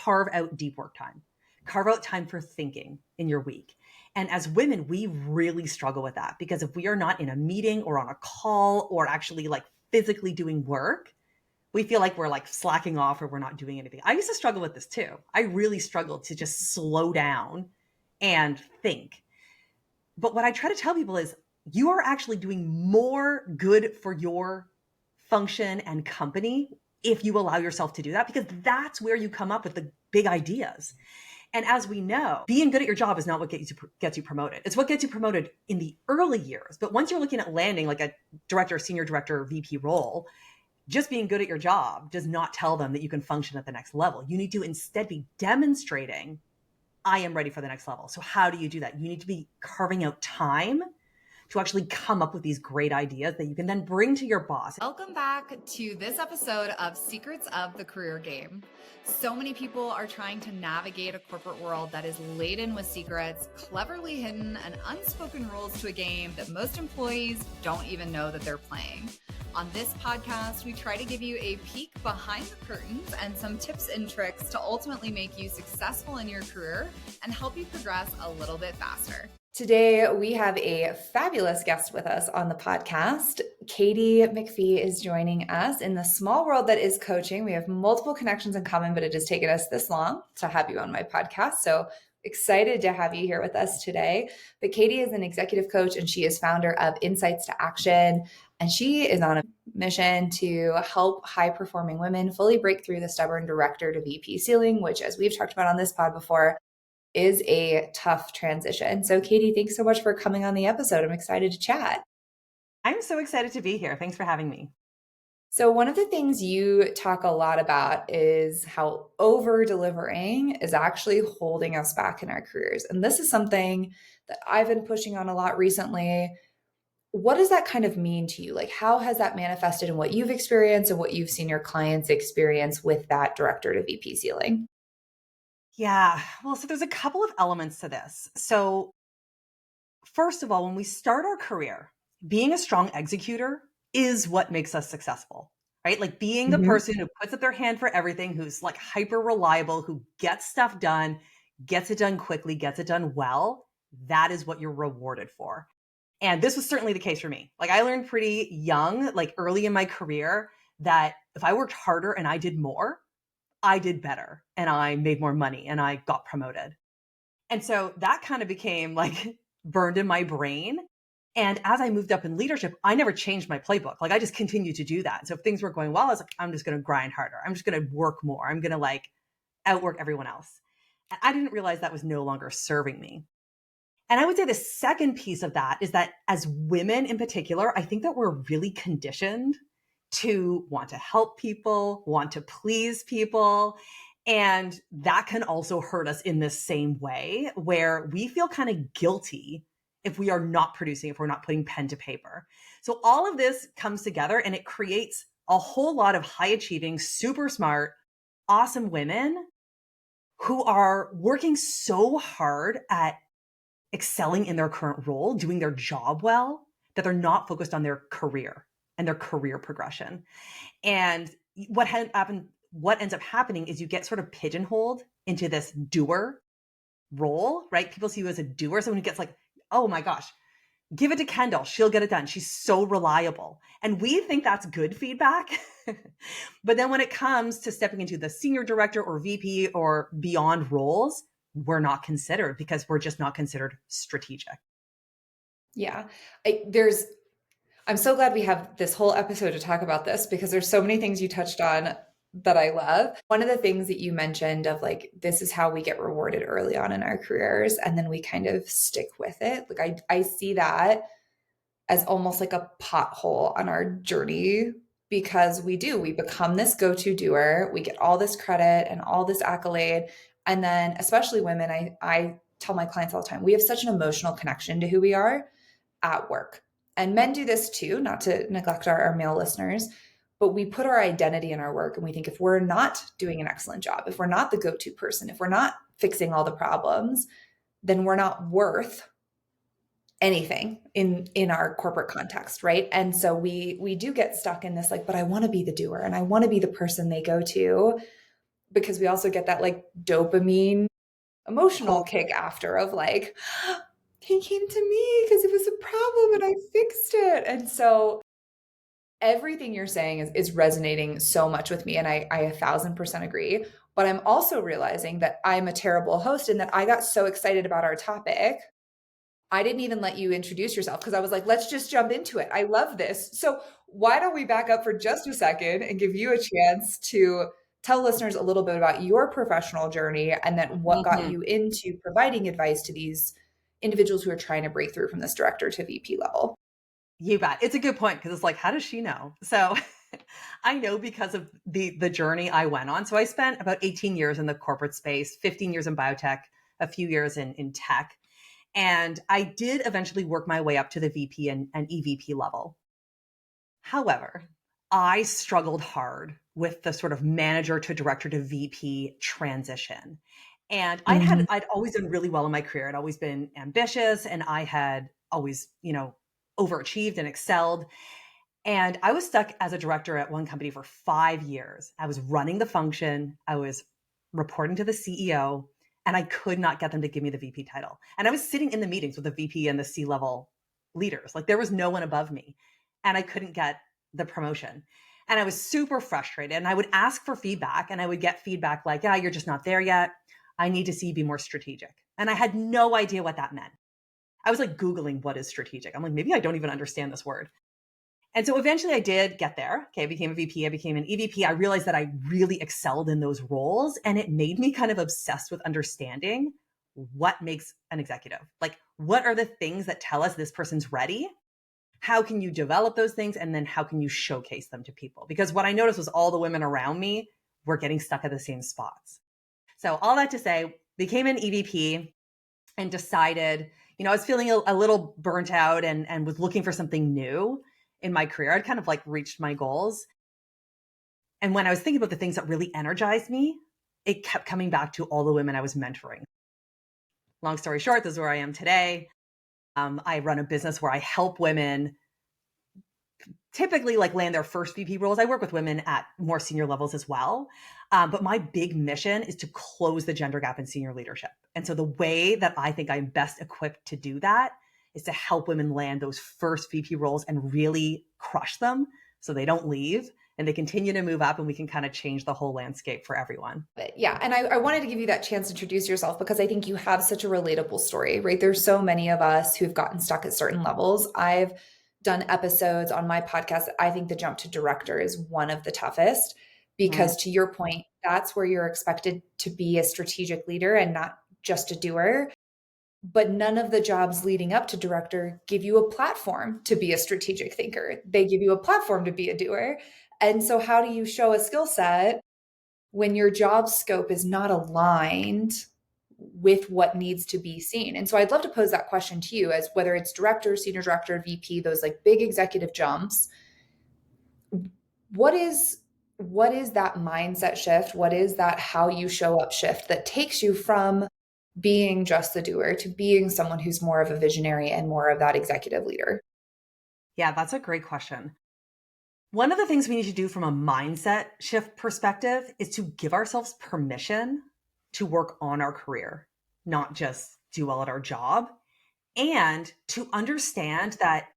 carve out deep work time, carve out time for thinking in your week. And as women, we really struggle with that because if we are not in a meeting or on a call or actually like physically doing work, we feel like we're like slacking off or we're not doing anything. I used to struggle with this too. I really struggled to just slow down and think. But what I try to tell people is you are actually doing more good for your function and company if you allow yourself to do that, because that's where you come up with the big ideas. And as we know, being good at your job is not what gets you promoted. It's what gets you promoted in the early years. But once you're looking at landing like a director, senior director, or VP role, just being good at your job does not tell them that you can function at the next level. You need to instead be demonstrating, I am ready for the next level. So how do you do that? You need to be carving out time to actually come up with these great ideas that you can then bring to your boss. Welcome back to this episode of Secrets of the Career Game. So many people are trying to navigate a corporate world that is laden with secrets, cleverly hidden, and unspoken rules to a game that most employees don't even know that they're playing. On this podcast, we try to give you a peek behind the curtains and some tips and tricks to ultimately make you successful in your career and help you progress a little bit faster. Today, we have a fabulous guest with us on the podcast. Katy McFee is joining us in the small world that is coaching. We have multiple connections in common, but it has taken us this long to have you on my podcast. So excited to have you here with us today. But Katy is an executive coach and she is founder of Insights to Action. And she is on a mission to help high-performing women fully break through the stubborn director to VP ceiling, which, as we've talked about on this pod before, is a tough transition. So Katy, thanks so much for coming on the episode. I'm excited to chat. I'm so excited to be here. Thanks for having me. So one of the things you talk a lot about is how over-delivering is actually holding us back in our careers. And this is something that I've been pushing on a lot recently. What does that kind of mean to you? Like, how has that manifested in what you've experienced and what you've seen your clients experience with that director to VP ceiling? Yeah, well, so there's a couple of elements to this. So first of all, when we start our career, being a strong executor is what makes us successful, right? Like being the person who puts up their hand for everything, who's like hyper reliable, who gets stuff done, gets it done quickly, gets it done well. That is what you're rewarded for. And this was certainly the case for me. Like I learned pretty young, like early in my career, that if I worked harder and I did more, I did better and I made more money and I got promoted. And so that kind of became like burned in my brain. And as I moved up in leadership, I never changed my playbook. Like I just continued to do that. So if things were going well, I was like, I'm just going to grind harder. I'm just going to work more. I'm going to like outwork everyone else. And I didn't realize that was no longer serving me. And I would say the second piece of that is that as women in particular, I think that we're really conditioned to want to help people, want to please people. And that can also hurt us in this same way where we feel kind of guilty if we are not producing, if we're not putting pen to paper. So all of this comes together and it creates a whole lot of high achieving, super smart, awesome women who are working so hard at excelling in their current role, doing their job well, that they're not focused on their career and their career progression. And what ends up happening is you get sort of pigeonholed into this doer role, right? People see you as a doer, someone who gets like, oh my gosh, give it to Kendall. She'll get it done. She's so reliable. And we think that's good feedback. But then when it comes to stepping into the senior director or VP or beyond roles, we're not considered because we're just not considered strategic. Yeah. I'm so glad we have this whole episode to talk about this because there's so many things you touched on that I love. One of the things that you mentioned of like, this is how we get rewarded early on in our careers. And then we kind of stick with it. Like I see that as almost like a pothole on our journey because we become this go-to doer. We get all this credit and all this accolade. And then especially women, I tell my clients all the time, we have such an emotional connection to who we are at work. And men do this too, not to neglect our male listeners, but we put our identity in our work and we think if we're not doing an excellent job, if we're not the go-to person, if we're not fixing all the problems, then we're not worth anything in our corporate context, right? And so we do get stuck in this like, but I want to be the doer and I want to be the person they go to. because we also get that like dopamine emotional Totally. kick after of like, he came to me because it was a problem and I fixed it. And so everything you're saying is resonating so much with me. And I 1,000% agree. But I'm also realizing that I'm a terrible host and that I got so excited about our topic. I didn't even let you introduce yourself because I was like, let's just jump into it. I love this. So why don't we back up for just a second and give you a chance to tell listeners a little bit about your professional journey and then what got Mhm. you into providing advice to these individuals who are trying to break through from this director to VP level? You bet. It's a good point because it's like, how does she know? So I know because of the journey I went on. So I spent about 18 years in the corporate space, 15 years in biotech, a few years in tech. And I did eventually work my way up to the VP and EVP level. However, I struggled hard with the sort of manager to director to VP transition. And Mhm. I'd always done really well in my career. I'd always been ambitious and I had always, overachieved and excelled. And I was stuck as a director at one company for 5 years. I was running the function, I was reporting to the CEO, and I could not get them to give me the VP title. And I was sitting in the meetings with the VP and the C level leaders. Like there was no one above me, and I couldn't get the promotion. And I was super frustrated. And I would ask for feedback, and I would get feedback like, yeah, you're just not there yet. I need to see you be more strategic. And I had no idea what that meant. I was like Googling what is strategic. I'm like, maybe I don't even understand this word. And so eventually I did get there. Okay, I became a VP, I became an EVP. I realized that I really excelled in those roles and it made me kind of obsessed with understanding what makes an executive. Like what are the things that tell us this person's ready? How can you develop those things and then how can you showcase them to people? Because what I noticed was all the women around me were getting stuck at the same spots. So all that to say, became an EVP and decided, I was feeling a little burnt out and was looking for something new in my career. I'd kind of like reached my goals. And when I was thinking about the things that really energized me, it kept coming back to all the women I was mentoring. Long story short, this is where I am today. I run a business where I help women typically like land their first VP roles. I work with women at more senior levels as well. But my big mission is to close the gender gap in senior leadership. And so the way that I think I'm best equipped to do that is to help women land those first VP roles and really crush them so they don't leave and they continue to move up and we can kind of change the whole landscape for everyone. But yeah, and I wanted to give you that chance to introduce yourself because I think you have such a relatable story, right? There's so many of us who've gotten stuck at certain levels. I've done episodes on my podcast. I think the jump to director is one of the toughest because, Mhm. to your point, that's where you're expected to be a strategic leader and not just a doer. But none of the jobs leading up to director give you a platform to be a strategic thinker. They give you a platform to be a doer. And so, how do you show a skill set when your job scope is not aligned with what needs to be seen? And so I'd love to pose that question to you as whether it's director, senior director, VP, those like big executive jumps. What is that mindset shift? What is that how you show up shift that takes you from being just the doer to being someone who's more of a visionary and more of that executive leader? Yeah, that's a great question. One of the things we need to do from a mindset shift perspective is to give ourselves permission to work on our career, not just do well at our job, and to understand that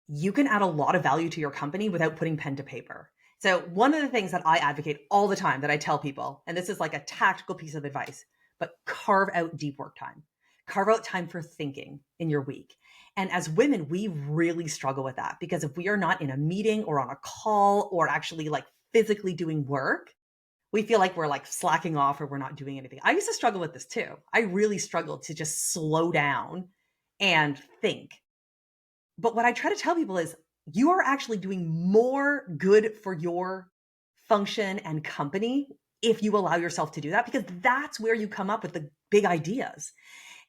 you can add a lot of value to your company without putting pen to paper. So, one of the things that I advocate all the time that I tell people, and this is like a tactical piece of advice, but carve out deep work time. Carve out time for thinking in your week. And as women, we really struggle with that because if we are not in a meeting or on a call or actually like physically doing work, we feel like we're like slacking off or we're not doing anything. I used to struggle with this too. I really struggled to just slow down and think. But what I try to tell people is you are actually doing more good for your function and company if you allow yourself to do that, because that's where you come up with the big ideas.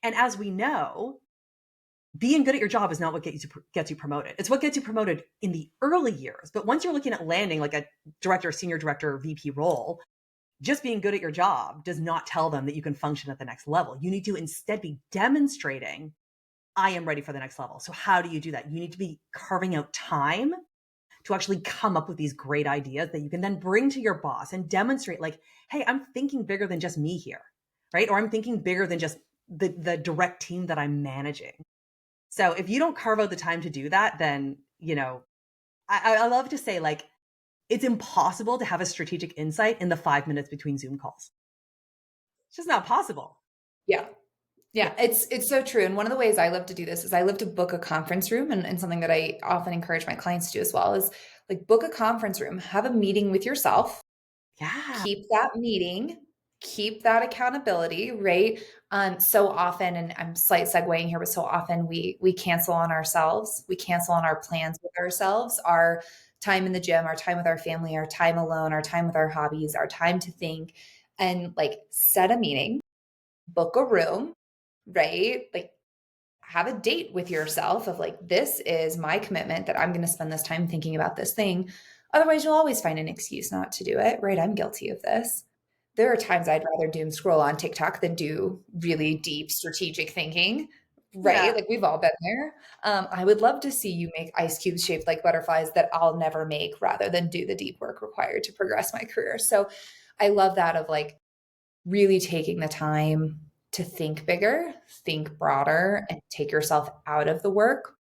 And as we know, being good at your job is not what gets you promoted. It's what gets you promoted in the early years. But once you're looking at landing like a director, senior director, VP role, just being good at your job does not tell them that you can function at the next level. You need to instead be demonstrating I am ready for the next level. So how do you do that? You need to be carving out time to actually come up with these great ideas that you can then bring to your boss and demonstrate like, hey, I'm thinking bigger than just me here, right? Or I'm thinking bigger than just the direct team that I'm managing. So if you don't carve out the time to do that, then, I love to say like, it's impossible to have a strategic insight in the 5 minutes between Zoom calls. It's just not possible. Yeah. Yeah. Yeah, it's so true. And one of the ways I love to do this is I love to book a conference room, and something that I often encourage my clients to do as well is like book a conference room, have a meeting with yourself, Yeah. keep that meeting, keep that accountability, right? So often, and I'm slight segueing here, but so often we cancel on ourselves, we cancel on our plans with ourselves, our time in the gym, our time with our family, our time alone, our time with our hobbies, our time to think, and like set a meeting, book a room, right? Like have a date with yourself of like, this is my commitment that I'm going to spend this time thinking about this thing. Otherwise, you'll always find an excuse not to do it, right? I'm guilty of this. There are times I'd rather doom scroll on TikTok than do really deep strategic thinking, right? Yeah. Like we've all been there. I would love to see you make ice cubes shaped like butterflies that I'll never make rather than do the deep work required to progress my career. So I love that of like really taking the time to think bigger, think broader, and take yourself out of the work.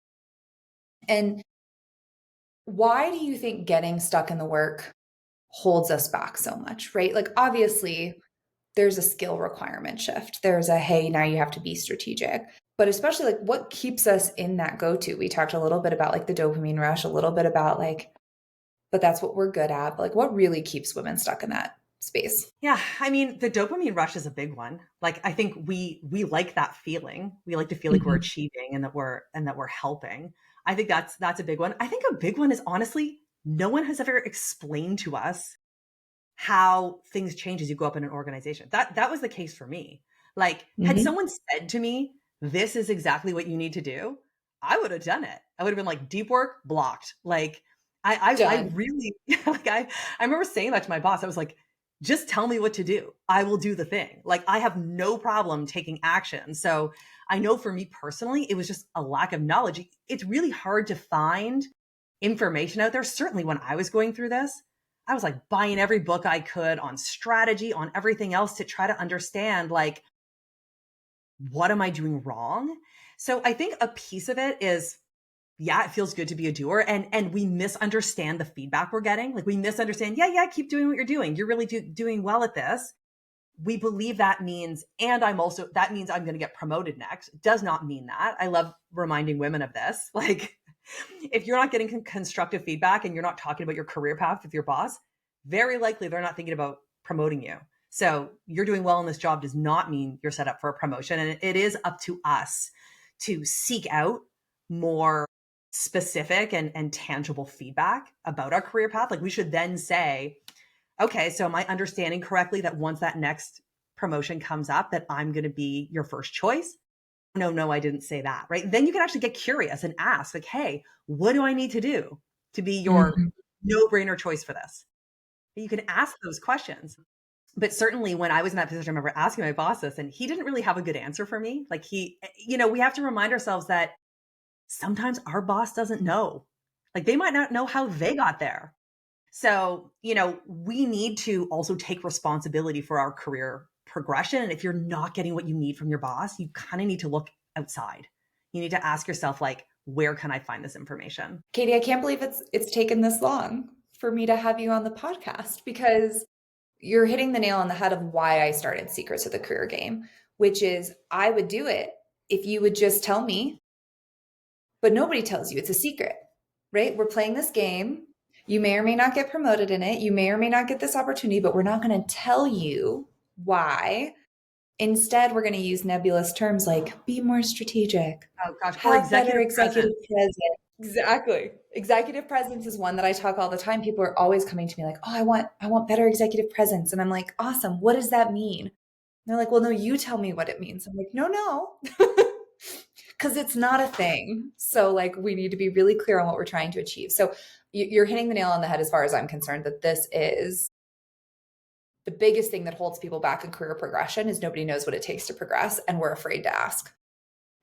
And why do you think getting stuck in the work holds us back so much, right? Like, obviously, there's a skill requirement shift. There's a, hey, now you have to be strategic. But especially, like, what keeps us in that go to? We talked a little bit about like the dopamine rush, a little bit about like, but that's what we're good at. But like, what really keeps women stuck in that space? Yeah, I mean, the dopamine rush is a big one. Like I think we like that feeling. We like to feel like we're Mhm. achieving and that we're helping. I think that's a big one. I think a big one is honestly no one has ever explained to us how things change as you go up in an organization. That was the case for me. Like had Mhm. someone said to me, "This is exactly what you need to do," I would have done it. I would have been like deep work blocked. Like I Done. really like I remember saying that to my boss. I was like, just tell me what to do. I will do the thing. Like I have no problem taking action. So I know for me personally, it was just a lack of knowledge. It's really hard to find information out there. Certainly when I was going through this, I was like buying every book I could on strategy, on everything else to try to understand like, what am I doing wrong? So I think a piece of it is yeah, it feels good to be a doer and we misunderstand the feedback we're getting. Like we misunderstand, yeah, keep doing what you're doing. You're really doing well at this. We believe that means that means I'm going to get promoted next. It does not mean that. I love reminding women of this. Like if you're not getting constructive feedback and you're not talking about your career path with your boss, very likely they're not thinking about promoting you. So you're doing well in this job does not mean you're set up for a promotion. And it is up to us to seek out more specific and tangible feedback about our career path. Like we should then say, okay, so am I understanding correctly that once that next promotion comes up, that I'm going to be your first choice? No, I didn't say that, right? Then you can actually get curious and ask, like, hey, what do I need to do to be your Mhm. no brainer choice for this? You can ask those questions. But certainly when I was in that position, I remember asking my boss this, and he didn't really have a good answer for me. Like, we have to remind ourselves that sometimes our boss doesn't know. Like, they might not know how they got there. So, we need to also take responsibility for our career progression. And if you're not getting what you need from your boss, you kind of need to look outside. You need to ask yourself, like, where can I find this information? Katy, I can't believe it's taken this long for me to have you on the podcast because you're hitting the nail on the head of why I started Secrets of the Career Game, which is I would do it if you would just tell me, but nobody tells you it's a secret, right? We're playing this game. You may or may not get promoted in it. You may or may not get this opportunity, but we're not going to tell you why. Instead, we're going to use nebulous terms like be more strategic, Oh gosh, or have better executive executive presence. presence. Exactly. Executive presence is one that I talk all the time. People are always coming to me like, "Oh, I want better executive presence." And I'm like, "Awesome. What does that mean?" And they're like, "Well, no, you tell me what it means." I'm like, "No, no." Cuz it's not a thing. So like we need to be really clear on what we're trying to achieve. So you're hitting the nail on the head as far as I'm concerned that this is the biggest thing that holds people back in career progression is nobody knows what it takes to progress and we're afraid to ask.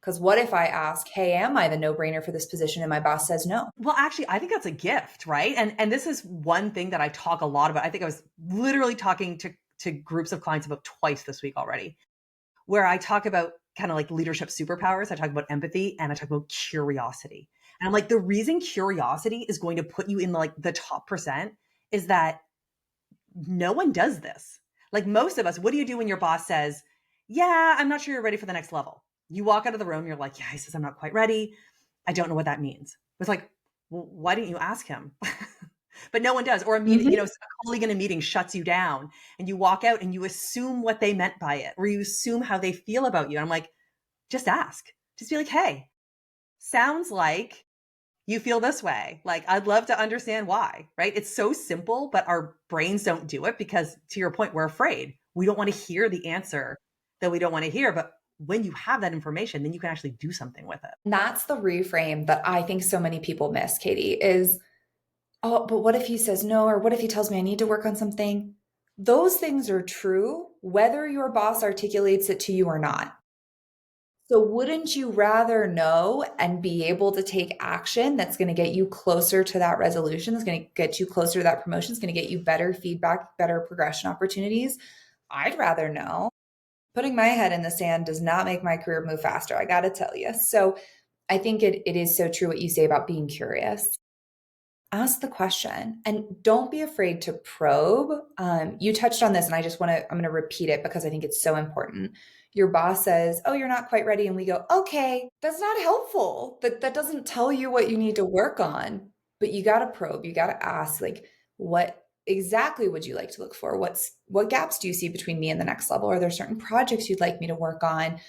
Because what if I ask, hey, am I the no-brainer for this position? And my boss says no. Well, actually, I think that's a gift, right? And this is one thing that I talk a lot about. I think I was literally talking to groups of clients about twice this week already, where I talk about kind of like leadership superpowers. I talk about empathy and I talk about curiosity. And I'm like, the reason curiosity is going to put you in like the top percent is that no one does this. Like most of us, what do you do when your boss says, yeah, I'm not sure you're ready for the next level? You walk out of the room, you're like, yeah, he says I'm not quite ready. I don't know what that means. It's like, well, why didn't you ask him? But no one does. Or a meeting, Mm-hmm. a colleague in a meeting shuts you down and you walk out and you assume what they meant by it, or you assume how they feel about you. And I'm like, just ask. Just be like, hey, sounds like you feel this way. Like, I'd love to understand why, right? It's so simple, but our brains don't do it because, to your point, we're afraid. We don't want to hear the answer that we don't want to hear. But when you have that information, then you can actually do something with it. And that's the reframe that I think so many people miss, Katy, is, oh, but what if he says no? Or what if he tells me I need to work on something? Those things are true, whether your boss articulates it to you or not. So wouldn't you rather know and be able to take action that's going to get you closer to that resolution, that's going to get you closer to that promotion, it's going to get you better feedback, better progression opportunities? I'd rather know. Putting my head in the sand does not make my career move faster, I got to tell you. So I think it is so true what you say about being curious. Ask the question and don't be afraid to probe. You touched on this and I'm going to repeat it because I think it's so important. Your boss says, oh, you're not quite ready. And we go, okay, that's not helpful. That doesn't tell you what you need to work on, but you got to probe. You got to ask, like, what exactly would you like to look for? What gaps do you see between me and the next level? Are there certain projects you'd like me to work on?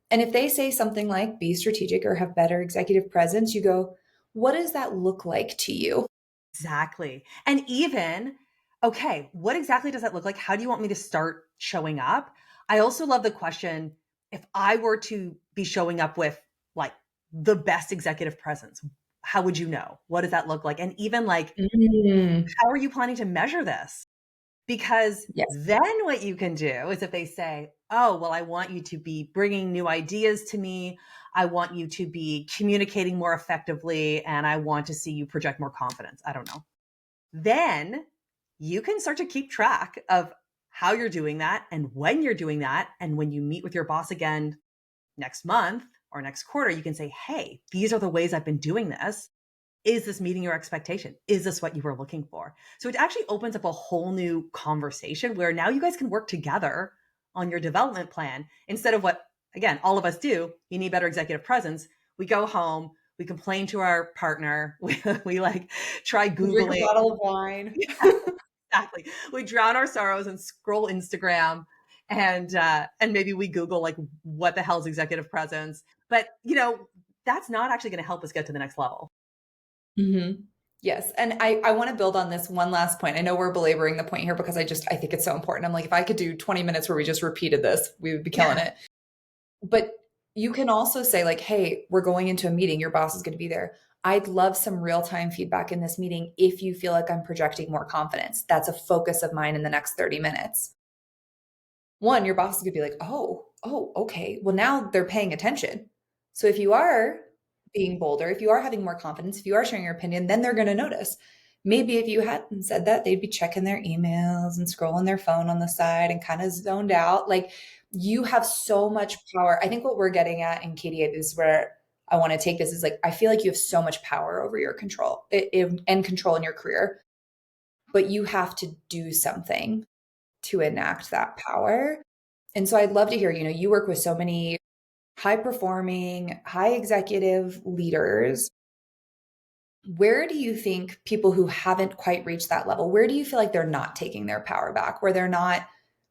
And if they say something like be strategic or have better executive presence, you go, what does that look like to you? Exactly. And even, okay, what exactly does that look like? How do you want me to start showing up? I also love the question, if I were to be showing up with like the best executive presence, how would you know? What does that look like? And even like, Mm, how are you planning to measure this? Because yes. then what you can do is if they say, oh, well, I want you to be bringing new ideas to me. I want you to be communicating more effectively. And I want to see you project more confidence. I don't know. Then you can start to keep track of how you're doing that and when you're doing that. And when you meet with your boss again next month or next quarter, you can say, hey, these are the ways I've been doing this. Is this meeting your expectation? Is this what you were looking for? So it actually opens up a whole new conversation where now you guys can work together on your development plan instead of what, again, all of us do. You need better executive presence. We go home, we complain to our partner, we like try Drink a Googling. bottle of wine. Yeah, exactly. We drown our sorrows and scroll Instagram and maybe we Google like what the hell is executive presence. But that's not actually going to help us get to the next level. Mm-hmm. Yes. And I want to build on this one last point. I know we're belaboring the point here because I think it's so important. I'm like, if I could do 20 minutes where we just repeated this, we would be killing Yeah. it. But you can also say, like, hey, we're going into a meeting. Your boss is going to be there. I'd love some real-time feedback in this meeting if you feel like I'm projecting more confidence. That's a focus of mine in the next 30 minutes. One, your boss is going to be like, oh, okay. Well, now they're paying attention. So if you are being bolder, if you are having more confidence, if you are sharing your opinion, then they're going to notice. Maybe if you hadn't said that, they'd be checking their emails and scrolling their phone on the side and kind of zoned out. Like, you have so much power. I think what we're getting at, and Katy, is where I want to take this, is like, I feel like you have so much power over your control and control in your career, but you have to do something to enact that power. And so I'd love to hear, you work with so many high performing, high executive leaders. Where do you think people who haven't quite reached that level, where do you feel like they're not taking their power back, where they're not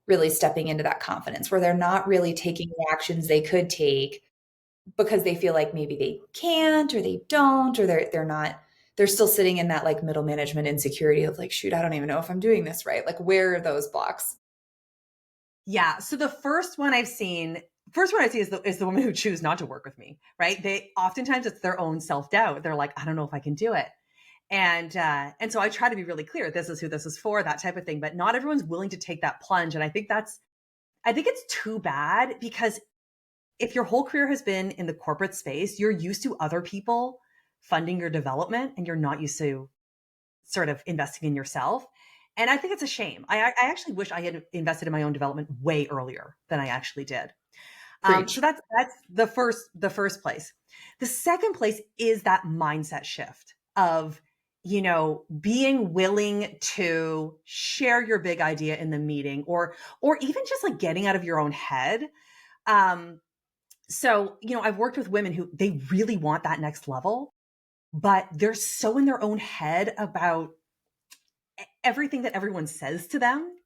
really stepping into that confidence, where they're not really taking the actions they could take because they feel like maybe they can't or they don't, or they're still sitting in that like middle management insecurity of like, shoot, I don't even know if I'm doing this right. Like, where are those blocks? Yeah. So the first one I see is the women who choose not to work with me, right? They oftentimes it's their own self-doubt. They're like, I don't know if I can do it. And so I try to be really clear. This is who this is for, that type of thing. But not everyone's willing to take that plunge. And I think it's too bad because if your whole career has been in the corporate space, you're used to other people funding your development and you're not used to sort of investing in yourself. And I think it's a shame. I actually wish I had invested in my own development way earlier than I actually did. So Preach. that's the first place. The second place is that mindset shift of, being willing to share your big idea in the meeting, or even just like getting out of your own head. So, I've worked with women who they really want that next level, but they're so in their own head about everything that everyone says to them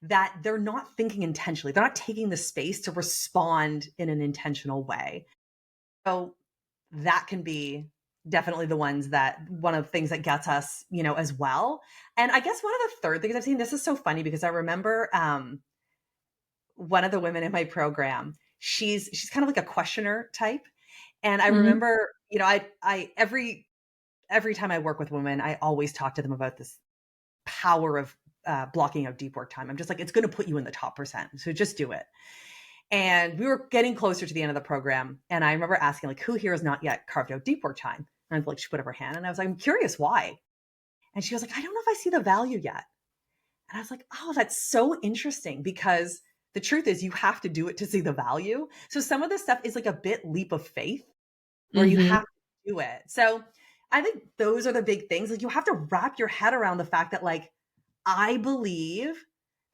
that they're not thinking intentionally. They're not taking the space to respond in an intentional way. So that can be definitely one of the things that gets us, as well. And I guess one of the third things I've seen, this is so funny because I remember one of the women in my program, she's kind of like a questioner type. And I Mhm. remember, I every time I work with women, I always talk to them about this power of blocking out deep work time. I'm just like, it's going to put you in the top percent. So just do it. And we were getting closer to the end of the program. And I remember asking, like, who here has not yet carved out deep work time? And like, she put up her hand. And I was like, I'm curious why. And she was like, I don't know if I see the value yet. And I was like, oh, that's so interesting because the truth is you have to do it to see the value. So some of this stuff is like a bit leap of faith where you Mhm. have to do it. So I think those are the big things. Like you have to wrap your head around the fact that like, I believe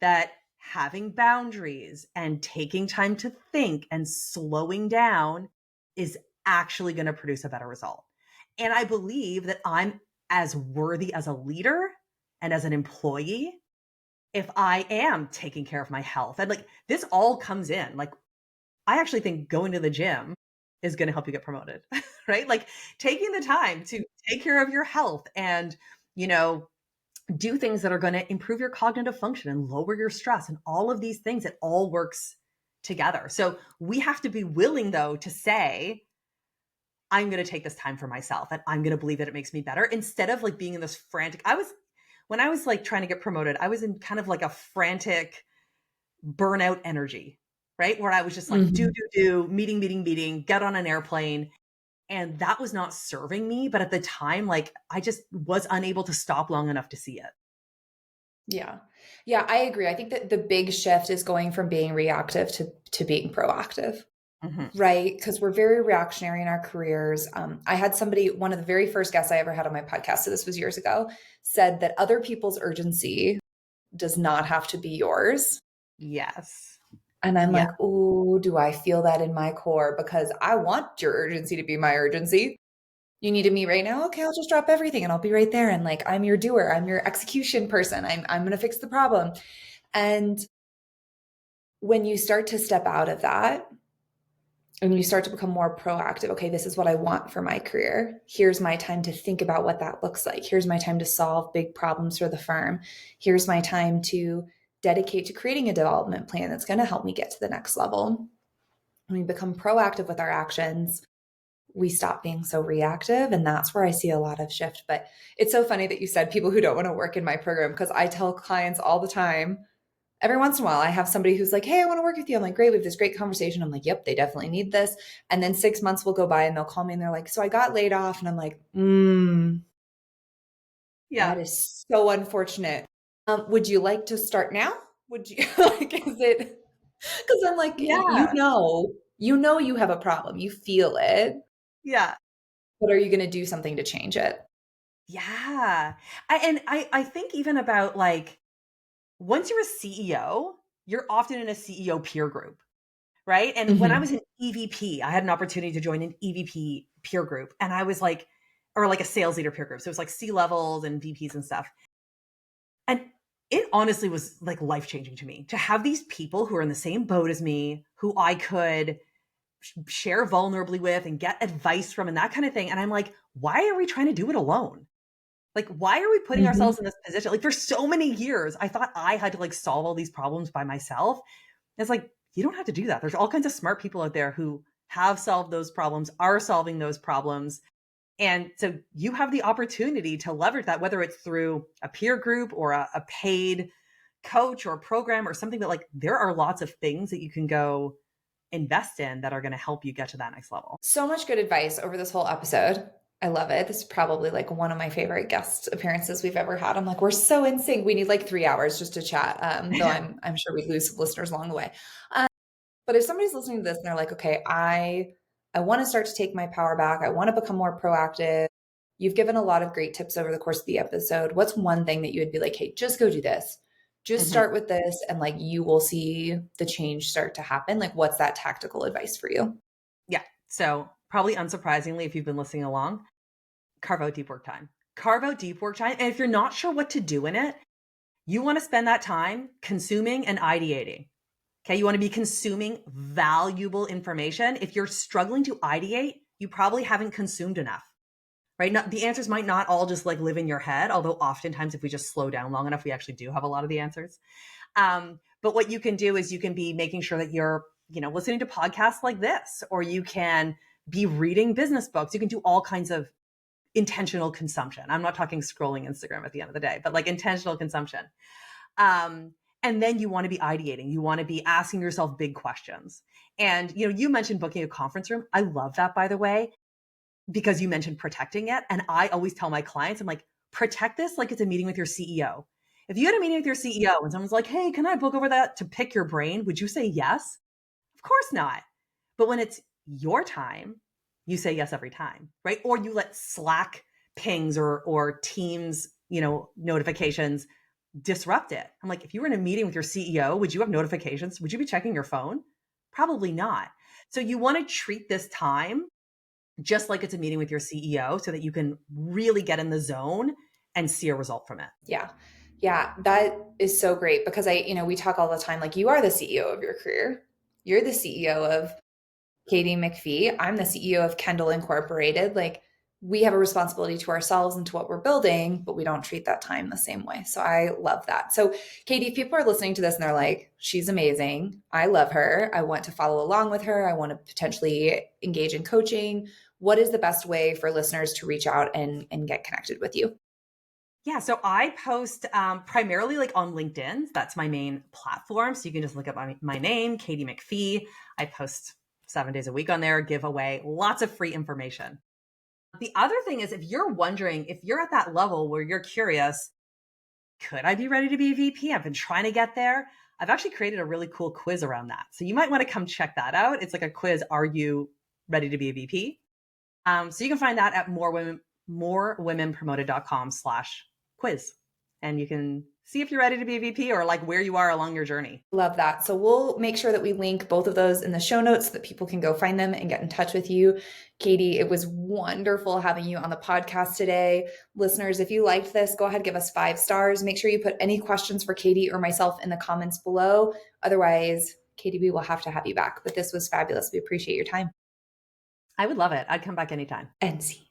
that having boundaries and taking time to think and slowing down is actually going to produce a better result. And I believe that I'm as worthy as a leader and as an employee if I am taking care of my health. And like this all comes in. Like I actually think going to the gym is going to help you get promoted, right? Like taking the time to take care of your health and, you know, do things that are going to improve your cognitive function and lower your stress and all of these things. It all works together. So we have to be willing, though, to say, I'm going to take this time for myself and I'm going to believe that it makes me better instead of like being in this frantic. When I was like trying to get promoted, I was in kind of like a frantic burnout energy, right? Where I was just like, Mhm. meeting, get on an airplane. And that was not serving me. But at the time, like I just was unable to stop long enough to see it. Yeah. Yeah, I agree. I think that the big shift is going from being reactive to being proactive, Mhm. right? Because we're very reactionary in our careers. I had somebody, one of the very first guests I ever had on my podcast, so this was years ago, said that other people's urgency does not have to be yours. Yes. And I'm Yeah. like, oh, do I feel that in my core? Because I want your urgency to be my urgency. You need to meet right now? Okay, I'll just drop everything and I'll be right there. And like, I'm your doer, I'm your execution person. I'm gonna fix the problem. And when you start to step out of that and you start to become more proactive, okay, this is what I want for my career. Here's my time to think about what that looks like. Here's my time to solve big problems for the firm. Here's my time to dedicate to creating a development plan that's going to help me get to the next level. When we become proactive with our actions, we stop being so reactive. And that's where I see a lot of shift. But it's so funny that you said people who don't want to work in my program, because I tell clients all the time, every once in a while, I have somebody who's like, hey, I want to work with you. I'm like, great, we have this great conversation. I'm like, yep, they definitely need this. And then 6 months will go by and they'll call me and they're like, so I got laid off. And I'm like, that Yeah. is so unfortunate. Would you like to start now? Would you like, is it, because I'm like, Yeah. you know, you have a problem, you feel it, Yeah. but are you going to do something to change it? Yeah. I think even about like once you're a CEO, you're often in a CEO peer group, right? And when I Mhm. was in EVP, I had an opportunity to join an EVP peer group and I was like, or like a sales leader peer group. So it was like C levels and VPs and stuff. And it honestly was like life changing to me to have these people who are in the same boat as me, who I could share vulnerably with and get advice from and that kind of thing. And I'm like, why are we trying to do it alone? Like, why are we putting Mhm. ourselves in this position? Like, for so many years, I thought I had to like solve all these problems by myself. It's like, you don't have to do that. There's all kinds of smart people out there who have solved those problems, are solving those problems. And so you have the opportunity to leverage that, whether it's through a peer group or a paid coach or a program or something that like there are lots of things that you can go invest in that are going to help you get to that next level. So much good advice over this whole episode. I love it. This is probably like one of my favorite guest appearances we've ever had. I'm like, we're so in sync. We need like 3 hours just to chat. Though I'm sure we'd lose some listeners along the way. But if somebody's listening to this and they're like, okay, I want to start to take my power back. I want to become more proactive. You've given a lot of great tips over the course of the episode. What's one thing that you would be like, hey, just go do this. Just start with this and like you will see the change start to happen. Like what's that tactical advice for you? Yeah. So probably unsurprisingly, if you've been listening along, carve out deep work time. Carve out deep work time. And if you're not sure what to do in it, you want to spend that time consuming and ideating. Okay. You want to be consuming valuable information. If you're struggling to ideate, you probably haven't consumed enough, right? The answers might not all just like live in your head, although oftentimes if we just slow down long enough, we actually do have a lot of the answers. But what you can do is you can be making sure that you're, listening to podcasts like this, or you can be reading business books. You can do all kinds of intentional consumption. I'm not talking scrolling Instagram at the end of the day, but like intentional consumption. And then you want to be ideating. You want to be asking yourself big questions. And, you mentioned booking a conference room. I love that, by the way, because you mentioned protecting it. And I always tell my clients, I'm like, protect this like it's a meeting with your CEO. If you had a meeting with your CEO and someone's like, hey, can I book over that to pick your brain? Would you say yes? Of course not. But when it's your time, you say yes every time, right? Or you let Slack pings or Teams, notifications disrupt it. I'm like, if you were in a meeting with your CEO, would you have notifications? Would you be checking your phone? Probably not. So you want to treat this time just like it's a meeting with your CEO so that you can really get in the zone and see a result from it. Yeah. Yeah. That is so great because we talk all the time, like you are the CEO of your career. You're the CEO of Katy McFee. I'm the CEO of Kendall Incorporated. Like we have a responsibility to ourselves and to what we're building, but we don't treat that time the same way. So I love that. So Katy, if people are listening to this and they're like, she's amazing. I love her. I want to follow along with her. I want to potentially engage in coaching. What is the best way for listeners to reach out and get connected with you? Yeah, so I post primarily like on LinkedIn. That's my main platform. So you can just look up my name, Katy McFee. I post 7 days a week on there, give away lots of free information. The other thing is if you're wondering, if you're at that level where you're curious, could I be ready to be a VP? I've been trying to get there. I've actually created a really cool quiz around that. So you might want to come check that out. It's like a quiz. Are you ready to be a VP? So you can find that at morewomenpromoted.com/quiz. And you can see if you're ready to be a VP or like where you are along your journey. Love that. So we'll make sure that we link both of those in the show notes so that people can go find them and get in touch with you. Katy, it was wonderful having you on the podcast today. Listeners, if you liked this, go ahead, give us 5 stars. Make sure you put any questions for Katy or myself in the comments below. Otherwise, Katy, we will have to have you back. But this was fabulous. We appreciate your time. I would love it. I'd come back anytime. And see.